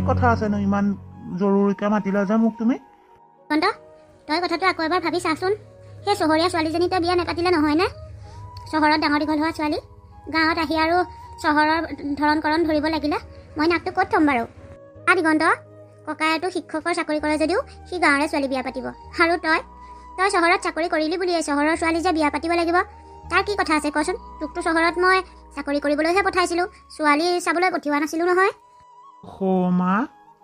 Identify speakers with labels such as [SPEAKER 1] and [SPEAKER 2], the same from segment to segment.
[SPEAKER 1] কথা আছেনো ইমান জৰুৰীকৈ মাতিলা যে মোক তুমি?
[SPEAKER 2] কন্ত তই কথাটো আকৌ এবাৰ ভাবি চাচোন। সেই চহৰীয়া ছোৱালীজনী তই বিয়া নেপাতিলে নহয় নে? চহৰত ডাঙৰ দীঘল হোৱা ছোৱালী গাঁৱত আহি আৰু চহৰৰ ধৰণ কৰণ ধৰিব লাগিলে মই নাকটো ক'ত থ'ম বাৰু? দিগন্ত ককায়েতো শিক্ষকৰ চাকৰি কৰে যদিও সি গাঁৱৰে ছোৱালী বিয়া পাতিব, আৰু তই চহৰত চাকৰি কৰিলি বুলিয়ে চহৰৰ ছোৱালী যে বিয়া পাতিব লাগিব তাৰ কি কথা আছে কচোন? তোকতো চহৰত মই চাকৰি কৰিবলৈহে পঠাইছিলোঁ, ছোৱালী চাবলৈ পঠিওৱা নাছিলোঁ নহয়।
[SPEAKER 1] মা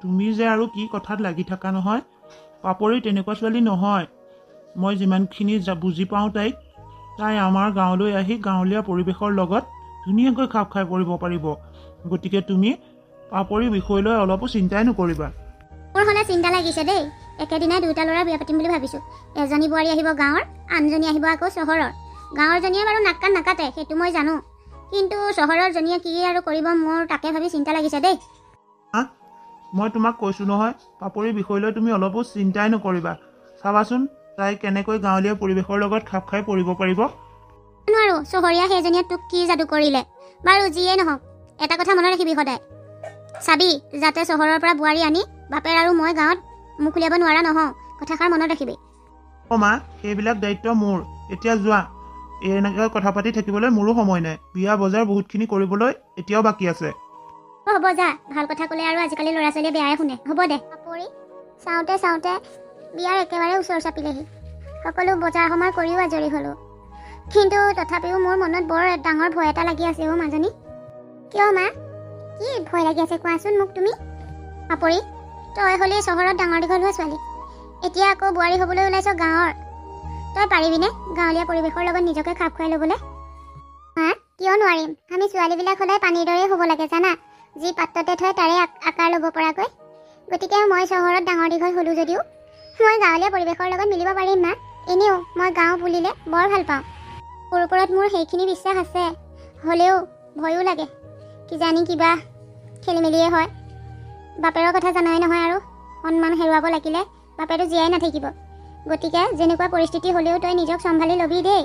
[SPEAKER 1] তুমি যে আৰু কি কথাত লাগি থাকা নহয়। পাপৰি তেনেকুৱা ছোৱালী নহয়। মই যিমানখিনি বুজি পাওঁ তাই আমাৰ গাঁৱলৈ আহি গাঁৱলীয়া পৰিৱেশৰ লগত ধুনীয়াকৈ খাপ খাই পৰিব পাৰিব। গতিকে তুমি পাপৰিৰ বিষয়লৈ অলপো চিন্তাই নকৰিবা।
[SPEAKER 2] মোৰ হ'লে চিন্তা লাগিছে দেই। একেদিনাই দুটা ল'ৰা বিয়া পাতিম বুলি ভাবিছোঁ। এজনী বোৱাৰী আহিব গাঁৱৰ, আনজনী আহিব আকৌ চহৰৰ। গাঁৱৰ জনীয়ে বাৰু নাক কাণ নাকাটে সেইটো মই জানো, কিন্তু চহৰৰ জনীয়ে কি আৰু কৰিব মোৰ তাকে ভাবি চিন্তা লাগিছে দেই।
[SPEAKER 1] মই তোমাক কৈছোঁ নহয়, পাপৰিৰ বিষয়লৈ তুমি অলপো চিন্তাই নকৰিবা। চাবাচোন তাই কেনেকৈ গাঁৱলীয়া পৰিৱেশৰ লগত খাপ খাই পৰিব পাৰিব।
[SPEAKER 2] নোৱাৰো, চহৰীয়া সেইজনীয়ে তোক কি যাদু কৰিলে। বাৰু যিয়েই নহওক এটা কথা মনত ৰাখিবি সদায়, চাবি যাতে চহৰৰ পৰা বোৱাৰী আনি বাপেৰ আৰু মই গাঁৱত মুখ উলিয়াব নোৱাৰা নহওঁ। কথাষাৰ মনত ৰাখিবি।
[SPEAKER 1] মা সেইবিলাক দায়িত্ব মোৰ। এতিয়া যোৱা, এনেকৈ কথা পাতি থাকিবলৈ মোৰো সময় নাই। বিয়া বজাৰ বহুতখিনি কৰিবলৈ এতিয়াও বাকী আছে।
[SPEAKER 2] হ'ব যা, ভাল কথা ক'লে আৰু আজিকালি ল'ৰা ছোৱালীয়ে বেয়াই শুনে। হ'ব দে। পাপৰি চাওঁতে চাওঁতে বিয়াৰ একেবাৰে ওচৰ চাপিলেহি। সকলো বজাৰ সমাৰ কৰিও আজৰি হ'লোঁ, কিন্তু তথাপিও মোৰ মনত বৰ ডাঙৰ ভয় এটা লাগি আছে অ' মাজনী। কিয় মা, কি ভয় লাগি আছে কোৱাচোন মোক তুমি? পাপৰি তই হ'লি চহৰত ডাঙৰ দীঘল হোৱা ছোৱালী, এতিয়া আকৌ বোৱাৰী হ'বলৈ ওলাইছ গাঁৱৰ। তই পাৰিবিনে গাঁৱলীয়া পৰিৱেশৰ লগত নিজকে খাপ খুৱাই ল'বলৈ? কিয় নোৱাৰিম? আমি ছোৱালীবিলাক সদায় পানীৰ দৰেই হ'ব লাগে জানা, যি পাত্ৰতে থয় তাৰে আকাৰ ল'ব পৰাকৈ। গতিকে মই চহৰত ডাঙৰ দীঘল হ'লোঁ যদিও মই গাঁৱলীয়া পৰিৱেশৰ লগত মিলিব পাৰিম মা। এনেও মই গাঁও বুলিলে বৰ ভাল পাওঁ। মোৰ ওপৰত মোৰ সেইখিনি বিশ্বাস আছে, হ'লেও ভয়ো লাগে। কিজানি কিবা খেলি মেলিয়ে হয়। বাপেৰৰ কথা জানাই নহয়, আৰু সন্মান হেৰুৱাব লাগিলে বাপেৰটো জীয়াই নাথাকিব। গতিকে যেনেকুৱা পৰিস্থিতি হ'লেও তই নিজক চম্ভালি ল'বি দেই।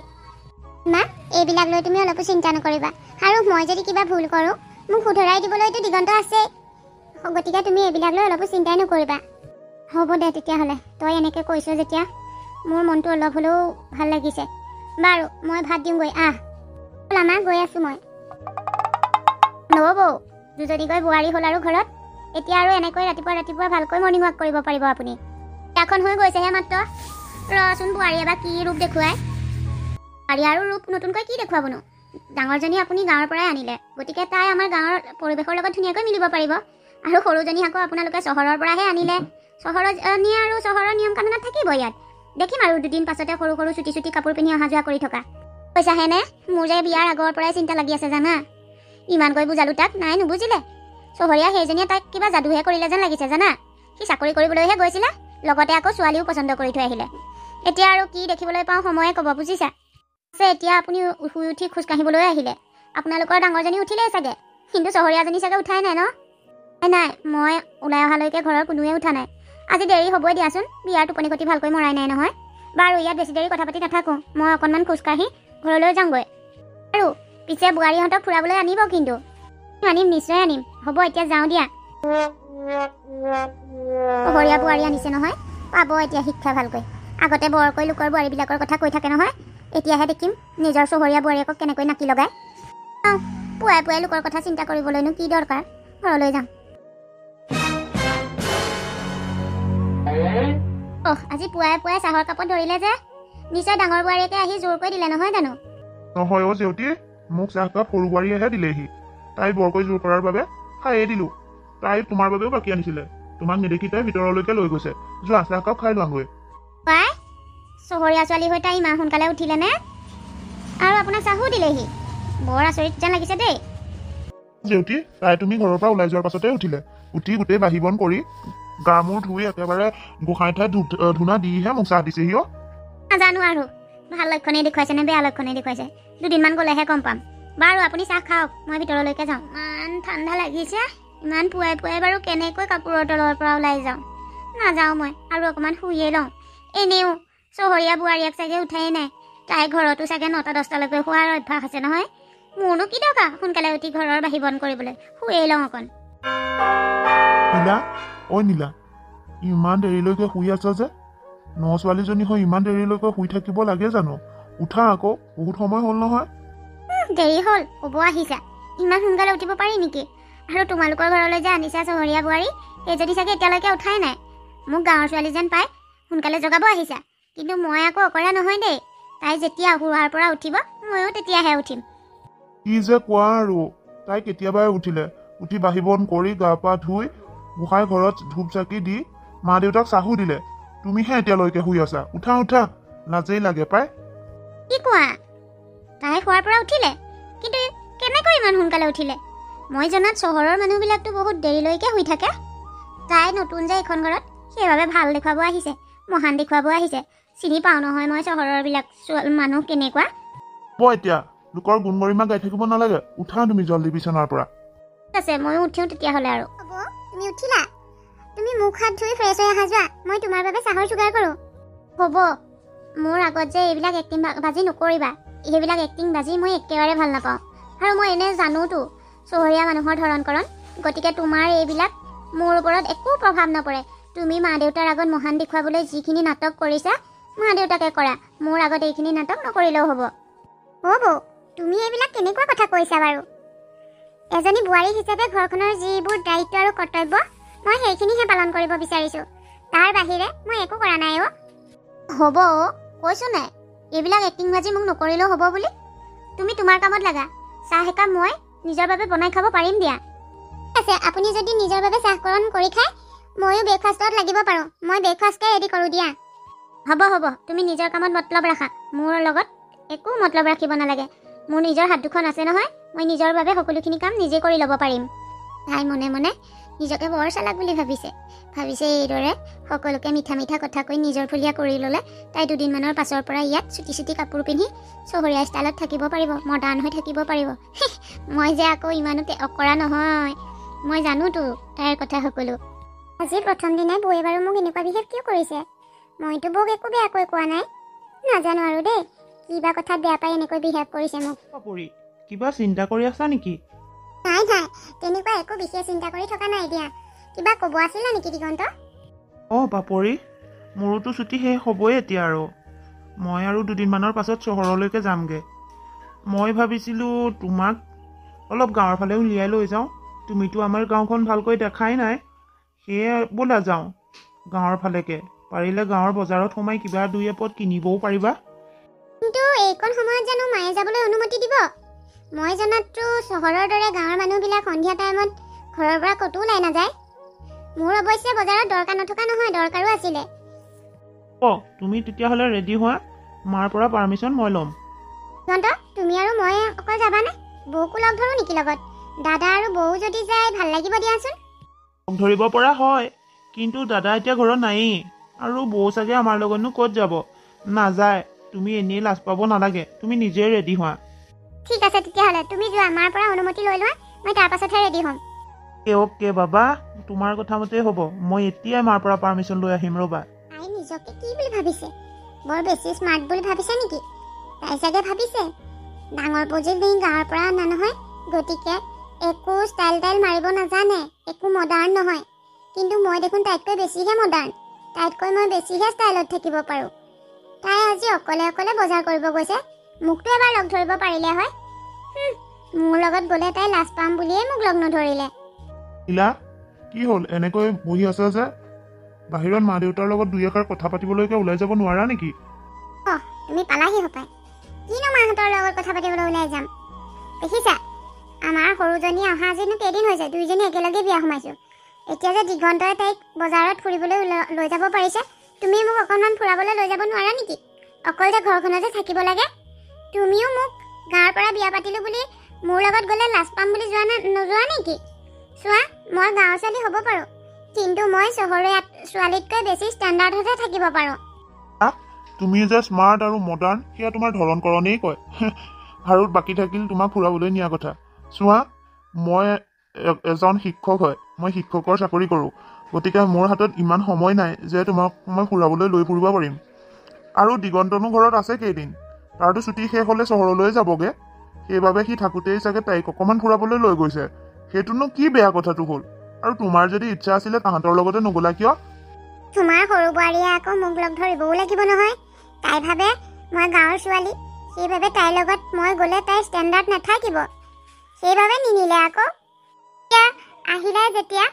[SPEAKER 2] মা এইবিলাক লৈ তুমি অলপো চিন্তা নকৰিবা, আৰু মই যদি কিবা ভুল কৰোঁ মোক শুধৰাই দিবলৈতো দিগন্ত আছেই। গতিকে তুমি এইবিলাক লৈ অলপো চিন্তাই নকৰিবা। হ'ব দে তেতিয়াহ'লে, তই এনেকৈ কৈছ যেতিয়া মোৰ মনটো অলপ হ'লেও ভাল লাগিছে। বাৰু মই ভাত দিওঁগৈ, মা গৈ আছোঁ মই। নবৌ দুজনীকৈ বোৱাৰী হ'ল আৰু ঘৰত। এতিয়া আৰু এনেকৈ ৰাতিপুৱা ভালকৈ মৰ্ণিং ৱাক কৰিব পাৰিব আপুনি। এখন হৈ গৈছেহে মাত্ৰ। ৰচোন বোৱাৰীয়ে বা কি ৰূপ দেখুৱাই। বোৱাৰী আৰু ৰূপ নতুনকৈ কি দেখুৱাবনো? ডাঙৰজনী আপুনি গাঁৱৰ পৰাই আনিলে, গতিকে তাই আমাৰ গাঁৱৰ পৰিৱেশৰ লগত ধুনীয়াকৈ মিলিব পাৰিব। আৰু সৰুজনী আকৌ আপোনালোকে চহৰৰ পৰাহে আনিলে। চহৰজনী আৰু চহৰৰ নিয়ম কানুনত থাকিব ইয়াত। দেখিম আৰু দুদিন পাছতে সৰু সৰু চুটি কাপোৰ পিন্ধি অহা যোৱা কৰি থকা। কৈছাহেনে মোৰ যে বিয়াৰ আগৰ পৰাই চিন্তা লাগি আছে জানা। ইমানকৈ বুজালো তাক, নাই নুবুজিলে। চহৰীয়া সেইজনীয়ে তাইক কিবা যাদুহে কৰিলে যেন লাগিছে জানা। সি চাকৰি কৰিবলৈহে গৈছিলে, লগতে আকৌ ছোৱালীও পচন্দ কৰি থৈ আহিলে। এতিয়া আৰু কি দেখিবলৈ পাওঁ সময়ে ক'ব, বুজিছা। এতিয়া আপুনি শুই উঠি খোজকাঢ়িবলৈ আহিলে। আপোনালোকৰ ডাঙৰজনী উঠিলেই চাগে, কিন্তু চহৰীয়াজনী চাগে উঠাই নাই ন? নাই, মই ওলাই অহালৈকে ঘৰৰ কোনোৱে উঠা নাই। আজি দেৰি হ'বই দিয়াচোন, বিয়াৰ টোপনি খতি ভালকৈ মৰাই নাই নহয়। বাৰু ইয়াত বেছি দেৰি কথা পাতি নাথাকোঁ, মই অকণমান খোজকাঢ়ি ঘৰলৈ যাওঁগৈ। আৰু পিছে বোৱাৰীহঁতক ফুৰাবলৈ আনিব কিন্তু। আনিম, নিশ্চয় আনিম। হ'ব এতিয়া যাওঁ দিয়া। শহৰীয়া বোৱাৰী আনিছে নহয়, পাব এতিয়া শিক্ষা ভালকৈ। আগতে বৰকৈ লোকৰ বোৱাৰীবিলাকৰ কথা কৈ থাকে নহয়, এতিয়াহে দেখিম নিজৰ চহৰীয়া বোৱাৰীয়েকক কেনেকৈ নাকি লগায়। পুৱাই পুৱাই লোকৰ কথা চিন্তা কৰিবলৈনো কি দৰকাৰ, ঘৰলৈ যাম। আজি পুৱাই পুৱাই চাহৰ কাপত ধৰিলে যে, নিশ্চয় ডাঙৰ বোৱাৰীয়েকে আহি জোৰকৈ দিলে নহয় জানো?
[SPEAKER 1] নহয় অ' জেউতি, মোক চাহকাপ সৰু বোৱাৰীয়েহে দিলেহি। তাই বৰকৈ জোৰ কৰাৰ বাবে খায়ে দিলোঁ। তাই তোমাৰ বাবেও বাকী আনিছিলে, তোমাক নেদেখি তাই ভিতৰলৈকে লৈ গৈছে। যোৱা চাহকাপ খাই লোৱাগৈ।
[SPEAKER 2] পাই চহৰীয়া ছোৱালী হৈ তাই ইমান সোনকালে উঠিলে নে? আৰু আপোনাক চাহো দিলেহি, বৰ আচৰিত যেন লাগিছে দেই।
[SPEAKER 1] জেউতি তাই তুমি ঘৰৰ পৰা ওলাই যোৱাৰ পাছতে উঠিলে। উঠি গোটেই বাঢ়ি বন কৰি গা মূৰ ধুই একেবাৰে গোসাঁই ঠাইত ধূনা দিহে মোক চাহ দিছেহি।
[SPEAKER 2] নাজানো আৰু ভাল লক্ষণেই দেখুৱাইছে নে বেয়া লক্ষণেই দেখুৱাইছে, দুদিনমান গ'লেহে গম পাম। বাৰু আপুনি চাহ খাওক, মই ভিতৰলৈকে যাওঁ। ইমান ঠাণ্ডা লাগিছে, ইমান পুৱাই পুৱাই বাৰু কেনেকৈ কাপোৰৰ তলৰ পৰা ওলাই যাওঁ। নাযাওঁ মই, আৰু অকণমান শুইয়ে লওঁ। এনেও চহৰীয়া বোৱাৰীয়েক চাগে উঠাই নাই, তাই ঘৰতো চাগে 9টা-10টালৈকে শোৱাৰ অভ্যাস আছে নহয়। মোৰনো কি দৰকাৰ সোনকালে উঠি ঘৰৰ বাঢ়ি বন কৰিবলৈ, শুইয়ে লওঁ অকণ।
[SPEAKER 3] নীলা, ঐ নীলা, ইমান দেৰিলৈকে শুই আছা যে? ছোৱালীজনী হৈ ইমান দেৰিলৈকে শুই থাকিব লাগে জানো? উঠা আকৌ, বহুত সময় হ'ল নহয়।
[SPEAKER 2] দেৰি হ'ল, ক'ব আহিছা। ইমান সোনকালে উঠিব পাৰি নেকি? আৰু তোমালোকৰ ঘৰলৈ যে আনিছা চহৰীয়া বোৱাৰী, সেই যদি চাগে এতিয়ালৈকে উঠাই নাই। মোক গাঁৱৰ ছোৱালী যেন পাই সোনকালে জগাব আহিছা। কিন্তু মই আকৌ অকৰা নহয় দেই। তাই যেতিয়া শুৱাৰ পৰা উঠিব, ময়ো তেতিয়াহে উঠিম।
[SPEAKER 3] কি যে কোৱা আৰু, তাই কেতিয়াবাই উঠিলে। উঠি বাঢ়ি বন কৰি গা পা ধুই গোসাঁই ঘৰত ধূপ চাকি দি মা দেউতাক চাহো দিলে। তুমিহে এতিয়ালৈকে শুই আছা। উঠা উঠা, লাজেই লাগে পাই।
[SPEAKER 2] কি কোৱা? তাই শুৱাৰ পৰা উঠিলে? কিন্তু কেনেকৈ ইমান সোনকালে উঠিলে? মই জনাত চহৰৰ মানুহবিলাকতো বহুত দেৰিলৈকে শুই থাকে। তাই নতুন যে এইখন ঘৰত, সেইবাবে ভাল দেখুৱাব আহিছে, মহান দেখুৱাব আহিছে। চিনি পাওঁ নহয় মই চহৰৰবিলাক মানুহ কেনেকুৱা।
[SPEAKER 3] এতিয়া লোকৰ গুণগৰিমা গাই থাকিব নালাগে। উঠা তুমি জল্দি বিচনাৰ পৰা।
[SPEAKER 2] ঠিক আছে, ময়ো উঠিও তেতিয়াহ'লে আৰু। হ'ব, তুমি উঠিলা? তুমি মুখ হাত ধুই ফ্ৰেছ হৈ আহা যোৱা। মই তোমাৰ বাবে চাহৰ যোগাৰ কৰোঁ। হ'ব, মোৰ আগত যে এইবিলাক এক্টিং বাজি নকৰিবা। সেইবিলাক এক্টিং বাজি মই একেবাৰে ভাল নাপাওঁ। আৰু মই এনে জানোতো চহৰীয়া মানুহৰ ধৰণকৰণ। গতিকে তোমাৰ এইবিলাক মোৰ ওপৰত একো প্ৰভাৱ নপৰে। তুমি মা দেউতাৰ আগত মহান দেখুৱাবলৈ যিখিনি নাটক কৰিছা, মা দেউতাকে কৰা। মোৰ আগত এইখিনি নাটক নকৰিলেও হ'ব। হ'ব, তুমি এইবিলাক কেনেকুৱা কথা কৈছা বাৰু? এজনী বোৱাৰী হিচাপে ঘৰখনৰ যিবোৰ দায়িত্ব আৰু কৰ্তব্য, মই সেইখিনিহে পালন কৰিব বিচাৰিছোঁ। তাৰ বাহিৰে মই একো কৰা নাই। হ'ব, কৈছোঁ নাই এইবিলাক এক্টিং বাজি মোক নকৰিলেও হ'ব বুলি। তুমি তোমাৰ কামত লাগা। চাহ একাপ মই নিজৰ বাবে বনাই খাব পাৰিম দিয়া। ঠিক আছে, আপুনি যদি নিজৰ বাবে চাহকৰণ কৰি খায়, ময়ো ব্ৰেকফাষ্টত লাগিব পাৰোঁ। মই ব্ৰেকফাষ্টকে ৰেডি কৰোঁ দিয়া। হ'ব হ'ব, তুমি নিজৰ কামত মতলব ৰাখা। মোৰ লগত একো মতলব ৰাখিব নালাগে। মোৰ নিজৰ হাত দুখন আছে নহয়, মই নিজৰ বাবে সকলোখিনি কাম নিজে কৰি ল'ব পাৰিম। তাই মনে মনে নিজকে বৰ চালাক বুলি ভাবিছে এইদৰে সকলোকে মিঠা মিঠা কথা কৈ নিজৰ ফুলীয়া কৰি ল'লে তাই দুদিনমানৰ পাছৰ পৰা ইয়াত চুটি চুটি কাপোৰ পিন্ধি চহৰীয়া ষ্টাইলত থাকিব পাৰিব, মডাৰ্ণ হৈ থাকিব পাৰিব। মই যে আকৌ ইমানো অকৰা নহয়, মই জানোতো তাইৰ কথা সকলো। আজি প্ৰথম দিনাই বৌয়ে বাৰু মোক এনেকুৱা বিহেভ কিয় কৰিছে? মইতো বৌক একো বেয়াকৈ কোৱা নাই। নাজানো আৰু দেই, কিবা কথাত বেয়া পাই এনেকৈ বিহেভ কৰিছে মোক।
[SPEAKER 1] পাপৰি, কিবা চিন্তা কৰি আছা নেকি?
[SPEAKER 2] নাই নাই, তেনেকুৱা একো বিশেষ চিন্তা কৰি থকা নাই দিয়া। কিবা ক'ব আছিলে নেকি দিগন্ত?
[SPEAKER 1] পাপৰি, মোৰোতো ছুটি শেষ হ'বই এতিয়া আৰু। মই আৰু দুদিনমানৰ পাছত চহৰলৈকে যামগৈ। মই ভাবিছিলোঁ তোমাক অলপ গাঁৱৰ ফালে উলিয়াই লৈ যাওঁ। তুমিতো আমাৰ গাঁওখন ভালকৈ দেখাই নাই। সেয়ে ব'লা যাওঁ গাঁৱৰ ফালেকে। পাৰিলে গাঁৱৰ বজাৰত সোমাই কিবা দুই এপদ কিনিবও পাৰিবা।
[SPEAKER 2] কিন্তু এইকণ সময়ত জানো মায়ে যাবলৈ অনুমতি দিব? মই জনাততো চহৰৰ দৰে গাঁৱৰ মানুহবিলাক সন্ধিয়া টাইমত ঘৰৰ পৰা ক'তো ওলাই নাযায়। মোৰ অৱশ্যে বজাৰত দৰকাৰ নথকা নহয়, দৰকাৰো আছিলে।
[SPEAKER 1] তুমি তেতিয়াহ'লে ৰেডি হোৱা, মাৰ পৰা পাৰ্মিশ্যন মই ল'ম।
[SPEAKER 2] দিগন্ত, তুমি আৰু মই অকল যাবানে? বৌকো লগ ধৰোঁ নেকি লগত? দাদা আৰু বৌ যদি যায় ভাল লাগিব দিয়াচোন।
[SPEAKER 1] লগ ধৰিব পৰা হয়, কিন্তু দাদা এতিয়া ঘৰত নায়েই। আৰু বৌ চাগে আমাৰ লগতনো ক'ত যাব? নাযায়। তুমি এনেই লাজ পাব নালাগে, তুমি নিজে ৰেডি হোৱা।
[SPEAKER 2] ঠিক আছে তেতিয়াহ'লে, তুমি যোৱা, মাৰ পৰা অনুমতি লৈ লোৱা, মই তাৰ পাছতহে ৰেডি হ'ম।
[SPEAKER 1] অ'কে বাবা, তোমাৰ কথা মতেই হ'ব। মই এতিয়াই মাৰ পৰা পাৰ্মিশ্যন লৈ আহিম ৰ'বা।
[SPEAKER 2] তাই নিজকে কি বুলি ভাবিছে? বৰ বেছি স্মাৰ্ট বুলি ভাবিছে নেকি? তাই চাগে ভাবিছে ডাঙৰ বৌজি গাঁৱৰ পৰা অনা নহয়, গতিকে একো ষ্টাইল মাৰিব নাজানে, একো মডাৰ্ণ নহয়। কিন্তু মই দেখোন তাইতকৈ বেছিহে মডাৰ্ণ। তাইতকৈ মই বেছিহে ষ্টাইলত থাকিব পাৰোঁ। তাই আজি অকলে অকলে বজাৰ কৰিব গৈছে, মোকতো এবাৰ লগ ধৰিব পাৰিলে হয়। মোৰ লগত গ'লে তাই লাজ পাম বুলিয়েই মোক লগ নধৰিলে।
[SPEAKER 3] নীলা, কি হ'ল এনেকৈ বহি আছা যে? বাহিৰত মা দেউতাৰ লগত দুই এষাৰ কথা পাতিবলৈকে ওলাই যাব নোৱাৰা নেকি?
[SPEAKER 2] তুমি পালাহি হপাই। কিনো মাহঁতৰ লগত কথা পাতিবলৈ ওলাই যাম? দেখিছা, আমাৰ সৰুজনী অহা আজিনো কেইদিন হৈছে, দুইজনী একেলগে বিয়া সোমাইছোঁ। এতিয়া যে দিগন্তই তাইক বজাৰত ফুৰিবলৈ লৈ যাব পাৰিছে, তুমি মোক অকণমান ফুৰাবলৈ লৈ যাব নোৱাৰা নেকি? অকল যে ঘৰখনতে থাকিব লাগে। তুমিও মোক গাঁৱৰ পৰা বিয়া পাতিলোঁ বুলি মোৰ লগত গ'লে লাজ পাম বুলি নোযোৱা নেকি? চোৱা, মই গাঁৱৰ ছোৱালী হ'ব পাৰোঁ, কিন্তু মই চহৰীয়া ছোৱালীতকৈ বেছি ষ্টেণ্ডাৰ্ডতহে থাকিব পাৰোঁ।
[SPEAKER 3] তুমি যে স্মাৰ্ট আৰু মডাৰ্ণ, সেয়া তোমাৰ ধৰণকৰণেই কয়। আৰু বাকী থাকিল তোমাক ফুৰাবলৈ নিয়া কথা। চোৱা, মই এজন শিক্ষক হয়, মই শিক্ষকৰ চাকৰি কৰোঁ। গতিকে মোৰ হাতত ইমান সময় নাই যে তোমাক মই ফুৰাবলৈ লৈ ফুৰিব পাৰিম। আৰু দিগন্তনো ঘৰত আছে কেইদিন, তাৰতো ছুটি শেষ হ'লে চহৰলৈ যাবগৈ। সেইবাবে সি থাকোঁতেই চাগে তাইক অকণমান ফুৰাবলৈ লৈ গৈছে। সেইটোনো কি বেয়া কথাটো হ'ল? আৰু তোমাৰ যদি ইচ্ছা আছিলে তাহাঁতৰ লগতে নগলা কিয়?
[SPEAKER 2] তোমাৰ সৰু বোৱাৰীয়ে আকৌ মোক লগ ধৰিবও লাগিব নহয়। তাই ভাবে মই গাঁৱৰ ছোৱালী, সেইবাবে তাইৰ লগত মই গ'লে তাইৰ ষ্টেণ্ডাৰ্ড নাথাকিব, সেইবাবে নিনিলে আকৌ। এতিয়া আহিলাই যেতিয়া,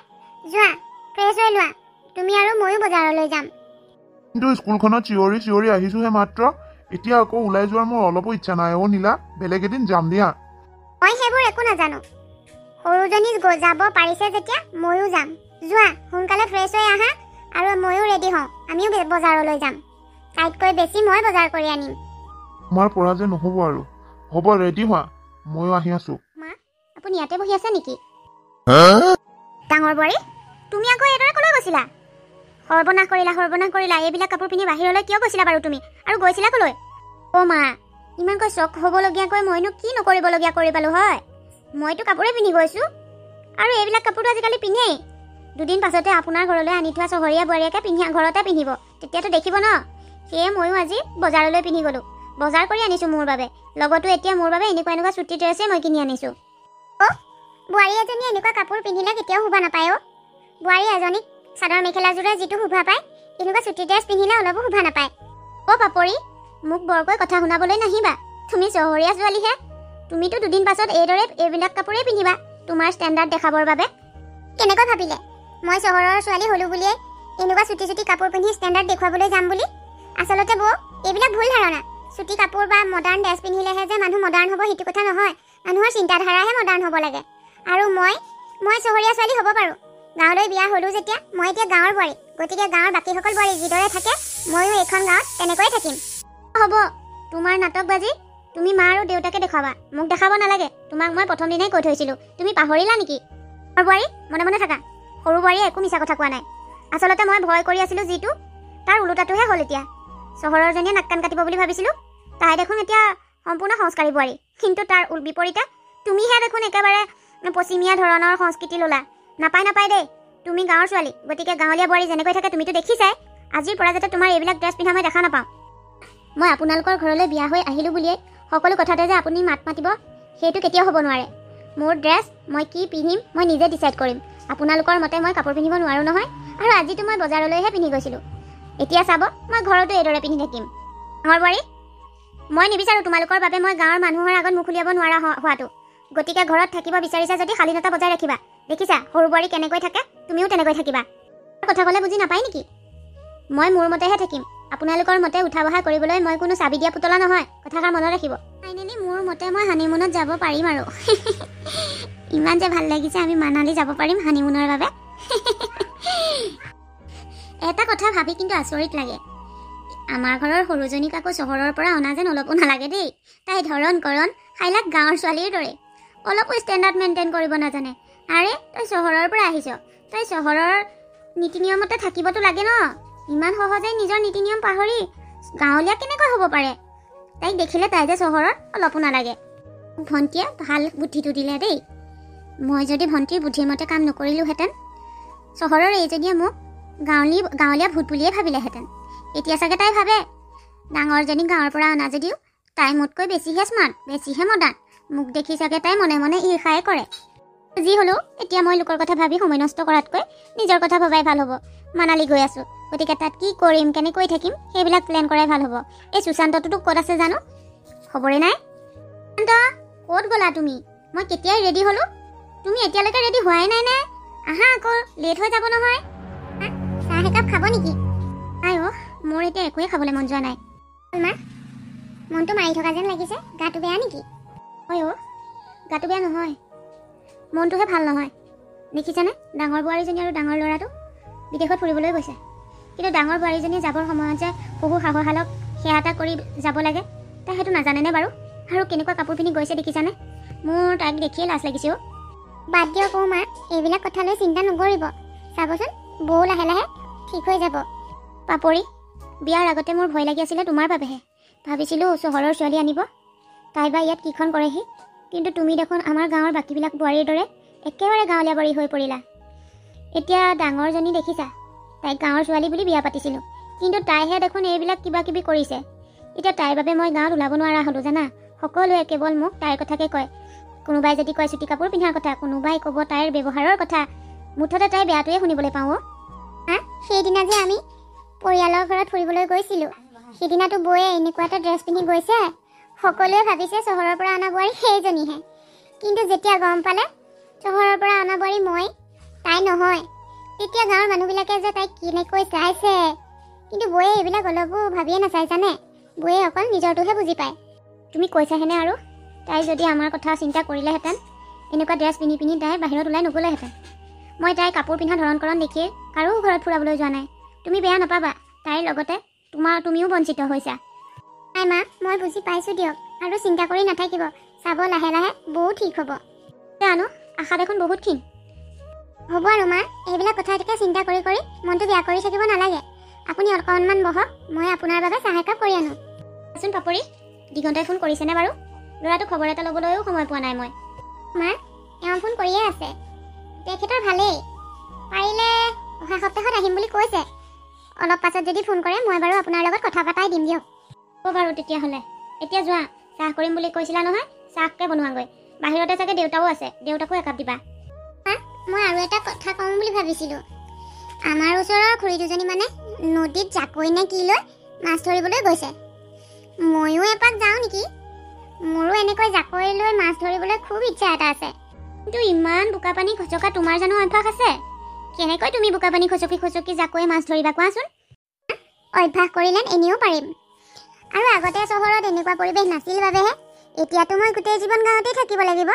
[SPEAKER 2] যোৱা ফ্ৰেছ হৈ লোৱা, তুমি আৰু ময়ো বজাৰলৈ যাম।
[SPEAKER 3] কিন্তু স্কুলখনত চিঞৰি চিঞৰি আহিছোহে মাত্ৰ, এতিয়া আকৌ ওলাই যোৱাৰ মোৰ অলপো ইচ্ছা নাই অ' নীলা, বেলেগ এদিন যাম দিয়া।
[SPEAKER 2] মই সেইবোৰ একো নাজানো, সৰুজনী যাব পাৰিছে যেতিয়া ময়ো যাম। যোৱা সোনকালে ফ্ৰেছ হৈ আহা আৰু ময়ো ৰেডি হওঁ, আমিও বজাৰলৈ যাম। তাইতকৈ বেছি মই বজাৰ কৰি আনিম।
[SPEAKER 3] তোমাৰ পৰা যে নহ'ব আৰু। হ'ব ৰেডি হোৱা, ময়ো আহি আছো।
[SPEAKER 2] মা, আপুনি ইয়াতে বহি আছে নেকি? ডাঙৰ বোৱাৰী, তুমি আকৌ এইদৰে ক'লৈ গৈছিলা? সৰ্বনাশ কৰিলা। এইবিলাক কাপোৰ পিন্ধি বাহিৰলৈ কিয় গৈছিলা বাৰু তুমি? আৰু গৈছিলা ক'লৈ? অ' মা, ইমানকৈ চখ হ'বলগীয়াকৈ মইনো কি নকৰিবলগীয়া কৰি পালোঁ হয়? মইতো কাপোৰে পিন্ধি গৈছোঁ, আৰু এইবিলাক কাপোৰটো আজিকালি পিন্ধেই। দুদিন পাছতে আপোনাৰ ঘৰলৈ আনি থোৱা চহৰীয়া বোৱাৰীয়েকে ঘৰতে পিন্ধিব, তেতিয়াতো দেখিব ন। সেয়ে ময়ো আজি বজাৰলৈ পিন্ধি গ'লোঁ, বজাৰ কৰি আনিছোঁ মোৰ বাবে। লগতো এতিয়া মোৰ বাবে এনেকুৱা চুটি ড্ৰেছেই মই কিনি আনিছোঁ। অ' বোৱাৰী এজনী এনেকুৱা কাপোৰ পিন্ধিলে কেতিয়াও শোভা নাপায় অ'। বোৱাৰী এজনীক চাদৰ মেখেলাযোৰে যিটো শোভা পায়, এনেকুৱা চুটি ড্ৰেছ পিন্ধিলে অলপো শোভা নাপায়। অ' পাপৰি, মোক বৰকৈ কথা শুনাবলৈ নাহিবা, তুমি চহৰীয়া ছোৱালীহে। তুমিতো দুদিন পাছত এইবিলাক কাপোৰেই পিন্ধিবা, তোমাৰ ষ্টেণ্ডাৰ্ড দেখাবৰ বাবে। কেনেকৈ ভাবিলে মই চহৰৰ ছোৱালী হ'লো বুলিয়ে এনেকুৱা চুটি কাপোৰ পিন্ধি ষ্টেণ্ডাৰ্ড দেখুৱাবলৈ যাম বুলি? আচলতে বৌ, এইবিলাক ভুল ধাৰণা। চুটি কাপোৰ বা মডাৰ্ণ ড্ৰেছ পিন্ধিলেহে যে মানুহ মডাৰ্ণ হ'ব সেইটো কথা নহয়। মানুহৰ চিন্তাধাৰাহে মডাৰ্ণ হ'ব লাগে। আৰু মই চহৰীয়া ছোৱালী হ'ব পাৰোঁ। গাঁৱলৈ বিয়া হ'লোঁ যেতিয়া মই এতিয়া গাঁৱৰ বোৱাৰী, গতিকে গাঁৱৰ বাকীসকল বোৱাৰী যিদৰে থাকে ময়ো এইখন গাঁৱত তেনেকৈয়ে থাকিম। হ'ব, তোমাৰ নাটক বাজি তুমি মা আৰু দেউতাকে দেখুৱাবা, মোক দেখাব নালাগে। তোমাক মই প্ৰথম দিনাই কৈ থৈছিলোঁ, তুমি পাহৰিলা নেকি? বোৱাৰী মনে মনে থাকা। সৰু বোৱাৰীয়ে একো মিছা কথা কোৱা নাই। আচলতে মই ভয় কৰি আছিলোঁ যিটো, তাৰ ওলোটাটোহে হ'ল এতিয়া। চহৰৰজনীয়ে নাক কাণ কাটিব বুলি ভাবিছিলোঁ, তাই দেখোন এতিয়া সম্পূৰ্ণ সংস্কাৰী বোৱাৰী। কিন্তু তাৰ বিপৰীতে তুমিহে দেখোন একেবাৰে পশ্চিমীয়া ধৰণৰ সংস্কৃতি ল'লা। নাপায় দেই, তুমি গাঁৱৰ ছোৱালী, গতিকে গাঁৱলীয়া বোৱাৰী যেনেকৈ থাকে তুমিতো দেখিছাই। আজিৰ পৰা যাতে তোমাৰ এইবিলাক ড্ৰেছ পিন্ধা মই দেখা নাপাওঁ। মই আপোনালোকৰ ঘৰলৈ বিয়া হৈ আহিলোঁ বুলিয়ে সকলো কথাতে যে আপুনি মাত মাতিব, সেইটো কেতিয়াও হ'ব নোৱাৰে। মোৰ ড্ৰেছ মই কি পিন্ধিম মই নিজে ডিচাইড কৰিম। আপোনালোকৰ মতে মই কাপোৰ পিন্ধিব নোৱাৰোঁ নহয়। আৰু আজিতো মই বজাৰলৈহে পিন্ধি গৈছিলোঁ। এতিয়া চাব, মই ঘৰতো এইদৰে পিন্ধি থাকিম। ডাঙৰ বোৱাৰী, মই নিবিচাৰোঁ তোমালোকৰ বাবে মই গাঁৱৰ মানুহৰ আগত মুখ উলিয়াব নোৱাৰা হোৱাটো। গতিকে ঘৰত থাকিব বিচাৰিছা যদি শালীনতা বজাই ৰাখিবা। দেখিছা সৰু বোৱাৰী কেনেকৈ থাকে, তুমিও তেনেকৈ থাকিবা। কথা ক'লে বুজি নাপায় নেকি? মই মোৰ মতেহে থাকিম। আপোনালোকৰ মতে উঠা বহা কৰিবলৈ মই কোনো চাবি দিয়া পুতলা নহয়, কথাষাৰ মনত ৰাখিব। ফাইনেলি মোৰ মতে মই হানিমুনত যাব পাৰিম আৰু। ইমান যে ভাল লাগিছে, আমি মানালী যাব পাৰিম হানিমুনৰ বাবে। এটা কথা ভাবি কিন্তু আচৰিত লাগে, আমাৰ ঘৰৰ সৰুজনীক আকৌ চহৰৰ পৰা অনা যেন অলপো নালাগে দেই। তাই ধৰণ কৰণ খাইলাক গাঁৱৰ ছোৱালীৰ দৰে, অলপো ষ্টেণ্ডাৰ্ড মেইনটেইন কৰিব নাজানে। আৰে তই চহৰৰ পৰা আহিছ, তই চহৰৰ নীতি নিয়মতে থাকিবতো লাগে ন। ইমান সহজে নিজৰ নীতি নিয়ম পাহৰি গাঁৱলীয়া কেনেকৈ হ'ব পাৰে? তাইক দেখিলে তাই যে চহৰৰ অলপো নালাগে। ভণ্টিয়ে ভাল বুদ্ধিটো দিলে দেই। মই যদি ভণ্টিৰ বুদ্ধিৰ মতে কাম নকৰিলোহেঁতেন, চহৰৰ এইজনীয়ে মোক গাঁৱলীয়া ভূত বুলিয়ে ভাবিলেহেঁতেন। এতিয়া চাগে তাই ভাবে ডাঙৰজনী গাঁৱৰ পৰা অনা যদিও তাই মোতকৈ বেছিহে স্মাৰ্ট, বেছিহে মডাৰ্ণ। মোক দেখি চাগে তাই মনে মনে ঈৰ্ষাই কৰে। যি হ'লেও এতিয়া মই লোকৰ কথা ভাবি সময় নষ্ট কৰাতকৈ নিজৰ কথা ভবাই ভাল হ'ব। মানালী গৈ আছোঁ, গতিকে তাত কি কৰিম, কেনেকৈ থাকিম, সেইবিলাক প্লেন কৰাই ভাল হ'ব। এই সুশান্তটোতো ক'ত আছে জানো, খবৰে নাই। সুশান্ত, ক'ত গ'লা তুমি? মই কেতিয়াই ৰেডি হ'লোঁ, তুমি এতিয়ালৈকে ৰেডি হোৱাই নাই নে? আহা আকৌ, লেট হৈ যাব নহয়। চাহ একাপ খাব নেকি? নাই অ', মোৰ এতিয়া একোৱেই খাবলৈ মন যোৱা নাই। মা, মনটো মাৰি থকা যেন লাগিছে, গাটো বেয়া নেকি? হয় অ', গাটো বেয়া নহয়, মনটোহে ভাল নহয়। দেখিছানে, ডাঙৰ বোৱাৰীজনী আৰু ডাঙৰ ল'ৰাটো বিদেশত ফুৰিবলৈ গৈছে। কিন্তু ডাঙৰ বোৱাৰীজনীয়ে যাবৰ সময়ত যে শহু শাহুশালক সেৱা এটা কৰি যাব লাগে, তাই সেইটো নাজানেনে বাৰু? আৰু কেনেকুৱা কাপোৰ পিন্ধি গৈছে দেখিছানে? মোৰ তাইক দেখিয়ে লাজ লাগিছে অ'। বাদ দিয়ক অ' মা, এইবিলাক কথালৈ চিন্তা নকৰিব। চাবচোন বৌ লাহে লাহে ঠিক হৈ যাব। পাপৰি, বিয়াৰ আগতে মোৰ ভয় লাগি আছিলে তোমাৰ বাবেহে। ভাবিছিলোঁ চহৰৰ ছোৱালী আনিব, তাই বা ইয়াত কিখন কৰেহি। কিন্তু তুমি দেখোন আমাৰ গাঁৱৰ বাকীবিলাক বোৱাৰীৰ দৰে একেবাৰে গাঁৱলীয়া বোৱাৰী হৈ পৰিলা। এতিয়া ডাঙৰজনী দেখিছা, তাইক গাঁৱৰ ছোৱালী বুলি বিয়া পাতিছিলোঁ, কিন্তু তাইহে দেখোন এইবিলাক কিবা কিবি কৰিছে। এতিয়া তাইৰ বাবে মই গাঁৱত ওলাব নোৱাৰা হ'লোঁ জানা। সকলোৱে কেৱল মোক তাইৰ কথাকে কয়। কোনোবাই যদি কয় চুটি কাপোৰ পিন্ধাৰ কথা, কোনোবাই ক'ব তাইৰ ব্যৱহাৰৰ কথা। মুঠতে তাই বেয়াটোৱে শুনিবলৈ পাওঁ। সেইদিনা যে আমি পৰিয়ালৰ ঘৰত ফুৰিবলৈ গৈছিলোঁ, সেইদিনাতো বৌয়ে এনেকুৱা এটা ড্ৰেছ পিন্ধি গৈছে, সকলোৱে ভাবিছে চহৰৰ পৰা অনা বোৱাৰী সেইজনীহে। কিন্তু যেতিয়া গম পালে চহৰৰ পৰা অনা বোৱাৰী মই, তাই নহয়, তেতিয়া গাঁৱৰ মানুহবিলাকে যে তাইক কেনেকৈ চাইছে। কিন্তু বৌয়ে এইবিলাক অলপো ভাবিয়ে নাচাই জানে, বৌয়ে অকল নিজৰটোহে বুজি পায়। তুমি কৈছাহেনে আৰু তাই যদি আমাৰ কথা চিন্তা কৰিলেহেঁতেন, এনেকুৱা ড্ৰেছ পিন্ধি পিন্ধি তাই বাহিৰত ওলাই নগ'লেহেঁতেন। মই তাইৰ কাপোৰ পিন্ধা ধৰণকৰণ দেখিয়ে কাৰো ঘৰত ফুৰাবলৈ যোৱা নাই। তুমি বেয়া নাপাবা, তাইৰ লগতে তুমিও বঞ্চিত হৈছা। নাই মা, মই বুজি পাইছোঁ দিয়ক, আৰু চিন্তা কৰি নাথাকিব, চাব লাহে লাহে বহুত ঠিক হ'ব। জানো আশা দেখোন বহুত ক্ষীণ। হ'ব আৰু মা, এইবিলাক কথা এটাকে চিন্তা কৰি কৰি মনটো বেয়া কৰি থাকিব নালাগে। আপুনি অকণমান বহক, মই আপোনাৰ বাবে চাহ একাপ কৰি আনো। চোন পাপৰি, দিগন্তাই ফোন কৰিছেনে বাৰু? ল'ৰাটো খবৰ এটা ল'বলৈও সময় পোৱা নাই মই। মা, এওঁ ফোন কৰিয়ে আছে, তেখেতৰ ভালেই, পাৰিলে অহা সপ্তাহত আহিম বুলি কৈছে। অলপ পাছত যদি ফোন কৰে মই বাৰু আপোনাৰ লগত কথা পাতাই দিম দিয়ক। হ'ব বাৰু তেতিয়াহ'লে, এতিয়া যোৱা, চাহ কৰিম বুলি কৈছিলা নহয়, চাহকে বনোৱাগৈ। বাহিৰতে চাগে দেউতাও আছে, দেউতাকো একাপ দিবা। মই আৰু এটা কথা কওঁ বুলি ভাবিছিলোঁ। আমাৰ ওচৰৰ খুৰী দুজনী মানে নদীত জাকৈ নে কি লৈ মাছ ধৰিবলৈ গৈছে। ময়ো এপাক যাওঁ নেকি? মোৰো এনেকৈ জাকৈ লৈ মাছ ধৰিবলৈ খুব ইচ্ছা এটা আছে। কিন্তু ইমান বোকা পানী খচকা তোমাৰ জানো অভ্যাস আছে? কেনেকৈ তুমি বোকা পানী খচকি খচকি জাকৈ মাছ ধৰিবা কোৱাচোন? অভ্যাস কৰিলে এনেও পাৰিম। আৰু আগতে চহৰত এনেকুৱা পৰিৱেশ নাছিল বাবেহে, এতিয়াতো মই গোটেই জীৱন গাঁৱতেই থাকিব লাগিব।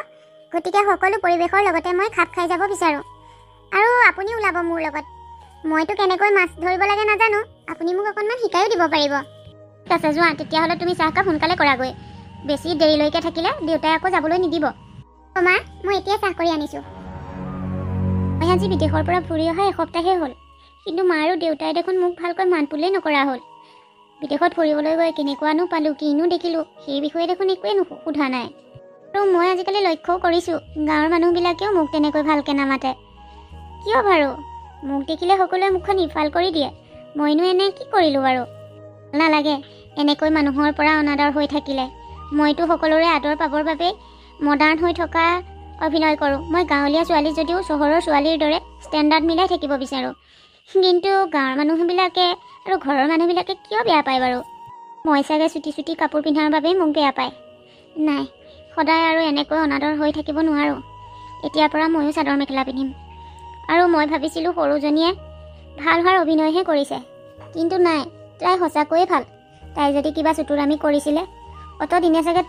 [SPEAKER 2] গতিকে সকলো পৰিৱেশৰ লগতে মই খাপ খাই যাব বিচাৰোঁ। আৰু আপুনি ওলাব মোৰ লগত। মইতো কেনেকৈ মাছ ধৰিব লাগে নাজানো, আপুনি মোক অকণমান শিকাইও দিব পাৰিব। ঠিক আছে, যোৱা তেতিয়াহ'লে, তুমি চাহকাপ সোনকালে কৰাগৈ। বেছি দেৰিলৈকে থাকিলে দেউতাই আকৌ যাবলৈ নিদিব। মা, মই এতিয়া চাহ কৰি আনিছোঁ। মই আজি বিদেশৰ পৰা ফুৰি অহা এসপ্তাহেই হ'ল, কিন্তু মা আৰু দেউতাই দেখোন মোক ভালকৈ মান পুলেই নকৰা হ'ল। বিদেশত ফুৰিবলৈ গৈ কেনেকুৱানো পালোঁ, কিনো দেখিলোঁ, সেই বিষয়ে দেখোন একোৱেই সোধা নাই। আৰু মই আজিকালি লক্ষ্যও কৰিছোঁ, গাঁৱৰ মানুহবিলাকেও মোক তেনেকৈ ভালকৈ নামাতে। কিয় বাৰু? মোক দেখিলে সকলোৱে মুখখন ইফাল কৰি দিয়ে। মইনো এনে কি কৰিলোঁ বাৰু? নালাগে এনেকৈ মানুহৰ পৰা অনাদৰ হৈ থাকিলে। মইতো সকলোৰে আদৰ পাবৰ বাবেই মডাৰ্ণ হৈ থকা অভিনয় কৰোঁ। মই গাঁৱলীয়া ছোৱালী যদিও চহৰৰ ছোৱালীৰ দৰে ষ্টেণ্ডাৰ্ড মিলাই থাকিব বিচাৰোঁ। কিন্তু গাঁৱৰ মানুহবিলাকে আৰু ঘৰৰ মানুহবিলাকে কিয় বেয়া পায় বাৰু? মই চাগে চুটি চুটি কাপোৰ পিন্ধাৰ বাবেই মোক বেয়া পায়। নাই, সদায় আৰু এনেকৈ অনাদৰ হৈ থাকিব নোৱাৰোঁ। এতিয়াৰ পৰা ময়ো চাদৰ মেখেলা পিন্ধিম। আৰু মই ভাবিছিলোঁ সৰুজনীয়ে ভাল হোৱাৰ অভিনয়হে কৰিছে, কিন্তু নাই, তাই সঁচাকৈয়ে ভাল। তাই যদি কিবা চুতুৰামি কৰিছিলে অত দিনে চাগে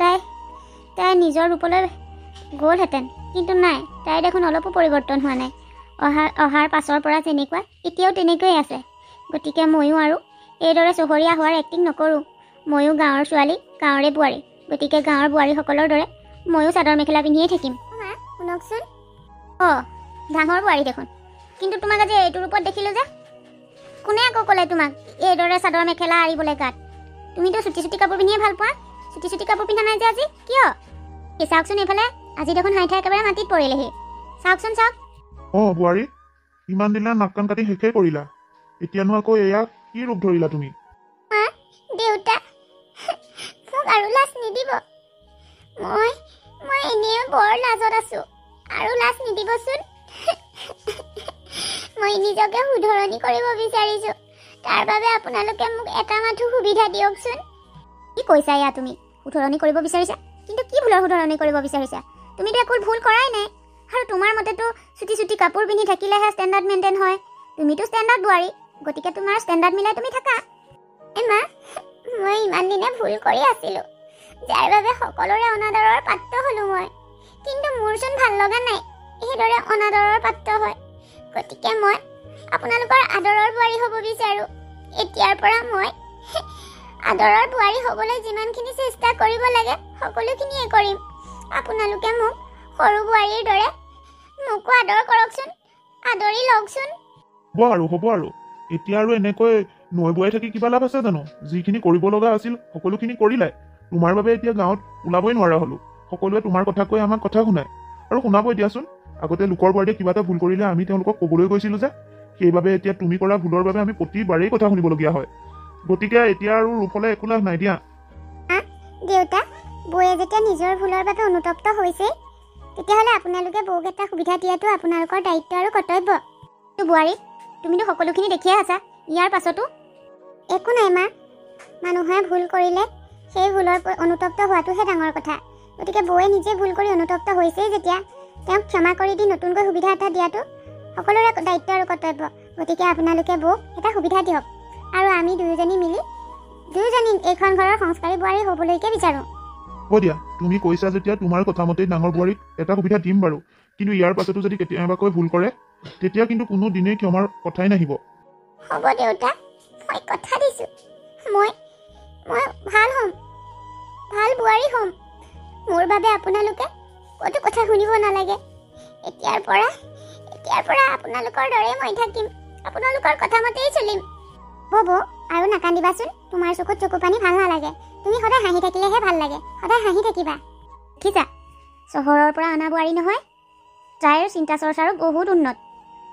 [SPEAKER 2] তাই নিজৰ ৰূপলৈ গ'লহেঁতেন। কিন্তু নাই, তাই দেখোন অলপো পৰিৱৰ্তন হোৱা নাই। অহাৰ পাছৰ পৰা যেনেকুৱা এতিয়াও তেনেকৈয়ে আছে। গতিকে ময়ো আৰু এইদৰে চহৰীয়া হোৱাৰ এক্টিং নকৰোঁ। ময়ো গাঁৱৰ ছোৱালী, গাঁৱৰে বোৱাৰী। গতিকে গাঁৱৰ বোৱাৰীসকলৰ দৰে ময়ো চাদৰ মেখেলা পিন্ধিয়ে থাকিম। শুনকচোন। ডাঙৰ বোৱাৰী দেখোন, কিন্তু তোমাক আজি এইটো ৰূপত দেখিলোঁ যে? কোনে আকৌ ক'লে তোমাক এইদৰে চাদৰ মেখেলা আৰিবলৈ গাত? তুমিতো চুটি চুটি কাপোৰ পিন্ধিয়ে ভাল পোৱা। চুটি চুটি কাপোৰ পিন্ধা নাই যে আজি, কিয়? চাওকচোন এইফালে, আজি দেখোন হাঁহি একেবাৰে মাটিত পৰিলেহি। চাওকচোন চাওক।
[SPEAKER 3] বোৱাৰী, ইমান দিনা নাক কাণ কাটি শেষেই কৰিলা, এতিয়ানো আকৌ এয়া কি ৰূপ ধৰিলা তুমি?
[SPEAKER 2] দেউতা, মোক আৰু লাজ নিদিব। মই এনেও বৰ লাজত আছোঁ, আৰু লাজ নিদিবচোন। মই নিজকে শুধৰণি কৰিব বিচাৰিছোঁ, তাৰ বাবে আপোনালোকে মোক এটা মাথো সুবিধা দিয়কচোন। কি কৈছা এয়া তুমি? শুধৰণি কৰিব বিচাৰিছা? কিন্তু কি ভুলৰ শুধৰণি কৰিব বিচাৰিছা? তুমিতো একো ভুল কৰাই নাই। আৰু তোমাৰ মতেতো চুটি চুটি কাপোৰ পিন্ধি থাকিলেহে ষ্টেণ্ডাৰ্ড মেইনটেইন হয়। তুমিতো ষ্টেণ্ডাৰ্ড বোৱাৰী, গতিকে তোমাৰ ষ্টেণ্ডাৰ্ড মিলাই তুমি থাকা। মা, মই ইমান দিনে ভুল কৰি আছিলোঁ, যাৰ বাবে সকলোৰে অনাদৰৰ পাত্ৰ হ'লোঁ মই। কিন্তু মোৰচোন ভাল লগা নাই এইদৰে অনাদৰৰ পাত্ৰ হয়। গতিকে মই আপোনালোকৰ আদৰৰ বোৱাৰী হ'ব বিচাৰোঁ। এতিয়াৰ পৰা মই আদৰৰ বোৱাৰী হ'বলৈ যিমানখিনি চেষ্টা কৰিব লাগে সকলোখিনিয়ে কৰিম। আপোনালোকে মোক সৰু বোৱাৰীৰ দৰে মোকো আদৰ কৰকচোন, আদৰি লওকচোন।
[SPEAKER 3] হ'ব আৰু এতিয়া আৰু এনেকৈ নৈ বোৱাই থাকি কিবা লাভ আছে জানো? যিখিনি কৰিব লগা আছিল সকলোখিনি কৰিলাই। তোমাৰ বাবে এতিয়া গাঁৱত ওলাবই নোৱাৰা হ'লো। সকলোৱে তোমাৰ কথা কৈ আমাক কথা শুনায়, আৰু শুনাবই দিয়াচোন। আগতে লোকৰ বোৱাৰীয়ে কিবা এটা ভুল কৰিলে আমি তেওঁলোকক ক'বলৈ গৈছিলোঁ যে, সেইবাবে এতিয়া তুমি কৰা ভুলৰ বাবে আমি প্ৰতিবাৰেই কথা শুনিবলগীয়া হয়। গতিকে এতিয়া আৰু ৰূপলে একো লাভ নাই দিয়া।
[SPEAKER 2] দেউতা, বৌয়ে যেতিয়া নিজৰ ভুলৰ বাবে অনুতপ্ত হৈছে, তেতিয়াহ'লে আপোনালোকে বৌক এটা সুবিধা দিয়াটো আপোনালোকৰ দায়িত্ব আৰু কৰ্তব্য। বোৱাৰী, তুমিতো সকলোখিনি দেখিয়ে আছা, ইয়াৰ পাছতো একো নাই মা। মানুহে ভুল কৰিলে সেই ভুলৰ অনুতপ্ত হোৱাটোহে ডাঙৰ কথা। গতিকে বৌয়ে নিজে ভুল কৰি অনুতপ্ত হৈছেই যেতিয়া, তেওঁক ক্ষমা কৰি দি নতুনকৈ সুবিধা এটা দিয়াটো সকলোৰে দায়িত্ব আৰু কৰ্তব্য। গতিকে আপোনালোকে বৌক এটা সুবিধা দিয়ক আৰু আমি দুয়োজনী মিলি এইখন ঘৰৰ সংস্কাৰী বোৱাৰী হ'বলৈকে বিচাৰোঁ।
[SPEAKER 3] হ'ব দিয়া, তুমি কৈছা যেতিয়া তোমাৰ কথা মতেই ডাঙৰ বোৱাৰীক এটা সুবিধা দিম বাৰু। কিন্তু ইয়াৰ পাছতো যদি কেতিয়াবাকৈ ভুল কৰে তেতিয়া কিন্তু কোনো দিনেই ক্ষমাৰ কথাই নাহিব।
[SPEAKER 2] হ'ব দেউতা, মই কথা দিছোঁ, মই ভাল হ'ম, ভাল বোৱাৰী হ'ম। মোৰ বাবে আপোনালোকে ক'তো কথা শুনিব নালাগে। এতিয়াৰ পৰা আপোনালোকৰ দৰে মই থাকিম, আপোনালোকৰ কথা মতেই চলিম। হ'ব আৰু নাকান্দিবাচোন, তোমাৰ চকুত চকু পানী ভাল নালাগে। তুমি সদায় হাঁহি থাকিলেহে ভাল লাগে, সদায় হাঁহি থাকিবা। দেখিছা, চহৰৰ পৰা অনা বোৱাৰী নহয়, তাইৰ চিন্তা চৰ্চাৰো বহুত উন্নত।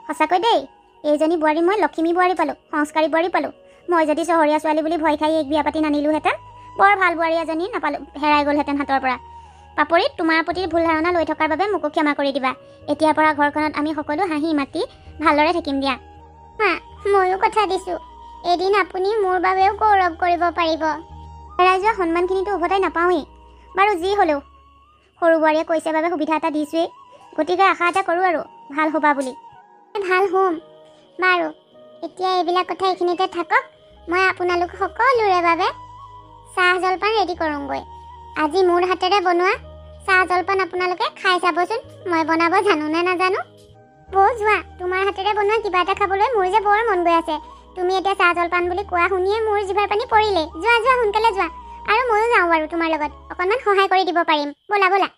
[SPEAKER 2] সঁচাকৈ দেই, এইজনী বোৱাৰী মই লখিমী বোৱাৰী পালোঁ, সংস্কাৰী বোৱাৰী পালোঁ। মই যদি চহৰীয়া ছোৱালী বুলি ভয় খাই এক বিয়া পাতি নানিলোহেঁতেন, বৰ ভাল বোৱাৰী এজনী নাপালোঁ, হেৰাই গ'লহেঁতেন হাতৰ পৰা। পাপৰিত তোমাৰ প্ৰতি ভুল ধাৰণা লৈ থকাৰ বাবে মোকো ক্ষমা কৰি দিবা। এতিয়াৰ পৰা ঘৰখনত আমি সকলো হাঁহি মাতি ভালদৰে থাকিম দিয়া। মা, ময়ো কথা দিছোঁ, এদিন আপুনি মোৰ বাবেও গৌৰৱ কৰিব পাৰিব। হেৰাই যোৱা সন্মানখিনিতো উভতাই নাপাওঁৱেই। বাৰু যি হ'লেও সৰু বোৱাৰীয়ে কৈছে বাবে সুবিধা এটা দিছোঁৱেই, গতিকে আশা এটা কৰোঁ আৰু ভাল হ'বা বুলি। ভাল হ'ম বাৰু। এতিয়া এইবিলাক কথা এইখিনিতে থাকক, মই আপোনালোক সকলোৰে বাবে চাহ জলপান ৰেডি কৰোঁগৈ। আজি মোৰ হাতেৰে বনোৱা চাহ জলপান আপোনালোকে খাই চাবচোন, মই বনাব জানো নে নাজানো। বৌ যোৱা, তোমাৰ হাতেৰে বনোৱা কিবা এটা খাবলৈ মোৰ যে বৰ মন গৈ আছে। তুমি এতিয়া চাহ জলপান বুলি কোৱা শুনিয়ে মোৰ জিভাৰ পানী পৰিলেই। যোৱা সোনকালে যোৱা। আৰু ময়ো যাওঁ বাৰু তোমাৰ লগত, অকণমান সহায় কৰি দিব পাৰিম। ব'লা।